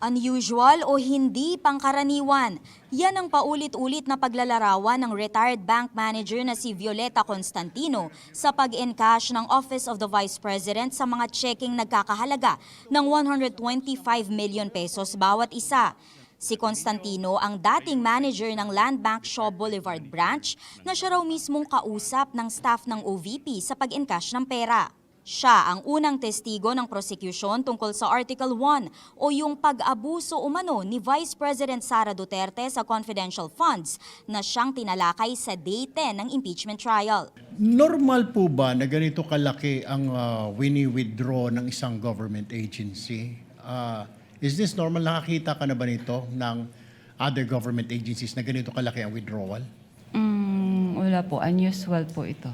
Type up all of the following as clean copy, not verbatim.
Unusual o hindi pangkaraniwan, yan ang paulit-ulit na paglalarawan ng retired bank manager na si Violeta Constantino sa pag-encash ng Office of the Vice President sa mga checking nagkakahalaga ng 125 million pesos bawat isa. Si Constantino ang dating manager ng Land Bank Shaw Boulevard branch na siya raw mismong kausap ng staff ng OVP sa pag-encash ng pera. Siya ang unang testigo ng prosecution tungkol sa Article 1 o yung pag-abuso umano ni Vice President Sara Duterte sa confidential funds na siyang tinalakay sa Day 10 ng impeachment trial. Normal po ba na ganito kalaki ang wini-withdraw ng isang government agency? Is this normal? Nakakita ka na ba nito ng other government agencies na ganito kalaki ang withdrawal? Wala po. Unusual po ito.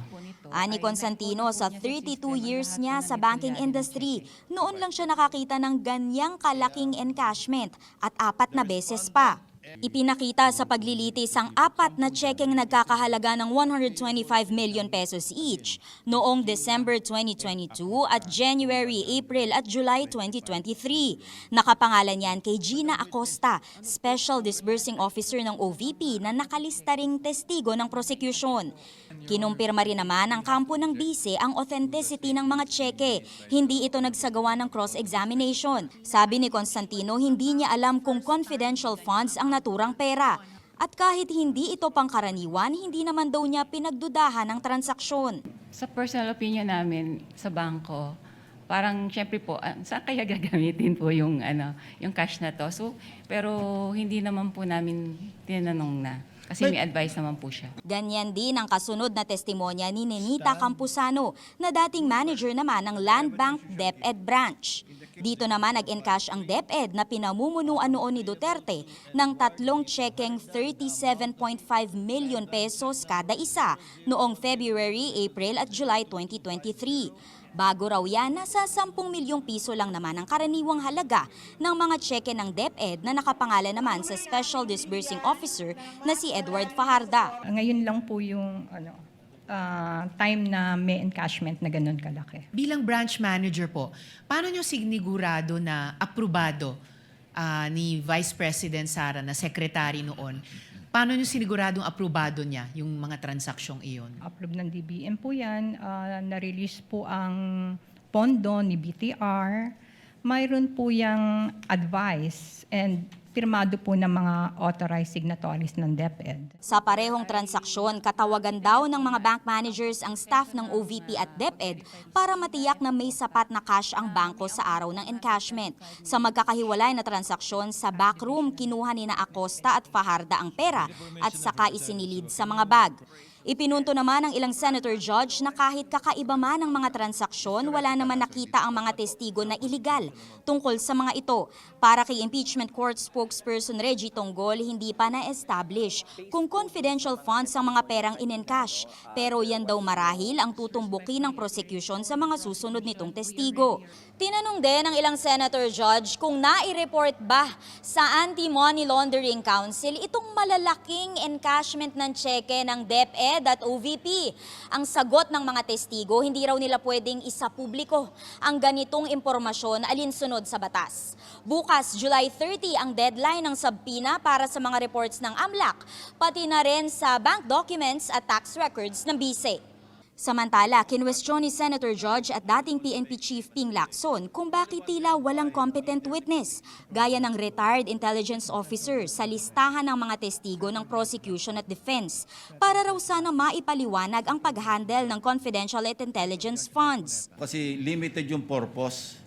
Ani Constantino, sa 32 years niya sa banking industry, noon lang siya nakakita ng ganyang kalaking encashment at 4 na beses pa. Ipinakita sa paglilitis ang 4 na checking nagkakahalaga ng 125 million pesos each noong December 2022 at January, April at July 2023. Nakapangalan yan kay Gina Acosta, Special Disbursing Officer ng OVP na nakalista ring testigo ng prosecution. Kinumpirma rin naman ng kampo ng bise ang authenticity ng mga cheque. Hindi ito nagsagawa ng cross-examination. Sabi ni Constantino, hindi niya alam kung confidential funds ang naturang pera. At kahit hindi ito pangkaraniwan, hindi naman daw niya pinagdudahan ng transaksyon. Sa personal opinion namin sa bangko, parang syempre po, saan kaya gagamitin po yung cash na to? So, pero hindi naman po namin tinanong na. Kasi may advice naman po siya. Ganyan din ang kasunod na testimonya ni Nenita Campuzano na dating manager naman ng Land Bank DepEd branch. Dito naman nag-encash ang DepEd na pinamumunuan noon ni Duterte ng 3 checking 37.5 million pesos kada isa noong February, April at July 2023. Bago raw yan, nasa 10 milyong piso lang naman ang karaniwang halaga ng mga cheque ng DepEd na nakapangalan naman sa Special Disbursing Officer na si Edward Fajarda. Ngayon lang po yung time na may encashment na ganun kalaki. Bilang branch manager po, paano nyo sinigurado na aprobado ni Vice President Sara na secretary noon? Paano nyo siniguradong aprobado niya yung mga transaksyong iyon? Approve ng DBM po yan. Na-release po ang pondo ni BTR. Mayroon po yung advice and pirmado po ng mga authorized signatories ng DepEd. Sa parehong transaksyon, katawagan daw ng mga bank managers ang staff ng OVP at DepEd para matiyak na may sapat na cash ang bangko sa araw ng encashment. Sa magkakahiwalay na transaksyon, sa backroom kinuha ni na Acosta at Fajarda ang pera at saka isinilid sa mga bag. Ipinunto naman ng ilang senator judge na kahit kakaiba man ang mga transaksyon, wala naman nakita ang mga testigo na iligal tungkol sa mga ito. Para kay impeachment court spokesperson Reggie Tonggol, hindi pa na-establish kung confidential funds ang mga perang in-encash. Pero yan daw marahil ang tutumbukin ng prosecution sa mga susunod nitong testigo. Tinanong din ng ilang senator judge kung nai-report ba sa Anti-Money Laundering Council itong malalaking encashment ng cheque ng DepEd at OVP. Ang sagot ng mga testigo, hindi raw nila pwedeng isapubliko ang ganitong impormasyon alinsunod sa batas. Bukas, July 30 ang deadline ng subpoena para sa mga reports ng AMLAC, pati na rin sa bank documents at tax records ng BISE. Samantala, kinwestiyon ni Senator Judge at dating PNP Chief Ping Lacson kung bakit tila walang competent witness, gaya ng retired intelligence officer sa listahan ng mga testigo ng prosecution at defense, para raw sana maipaliwanag ang pag-handle ng confidential at intelligence funds. Kasi limited yung purpose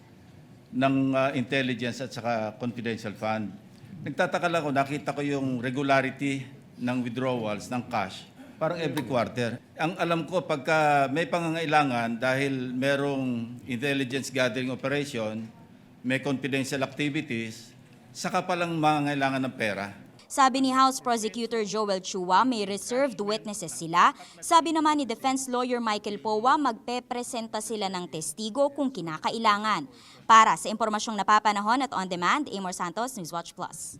ng intelligence at saka confidential fund. Nagtataka lang ako, nakita ko yung regularity ng withdrawals ng cash. Parang every quarter. Ang alam ko, pagka may pangangailangan dahil merong intelligence gathering operation, may confidential activities, saka palang mangangailangan ng pera. Sabi ni House Prosecutor Joel Chua, may reserved witnesses sila. Sabi naman ni Defense Lawyer Michael Powa, magpepresenta sila ng testigo kung kinakailangan. Para sa impormasyong napapanahon at on demand, Amor Santos, Newswatch Plus.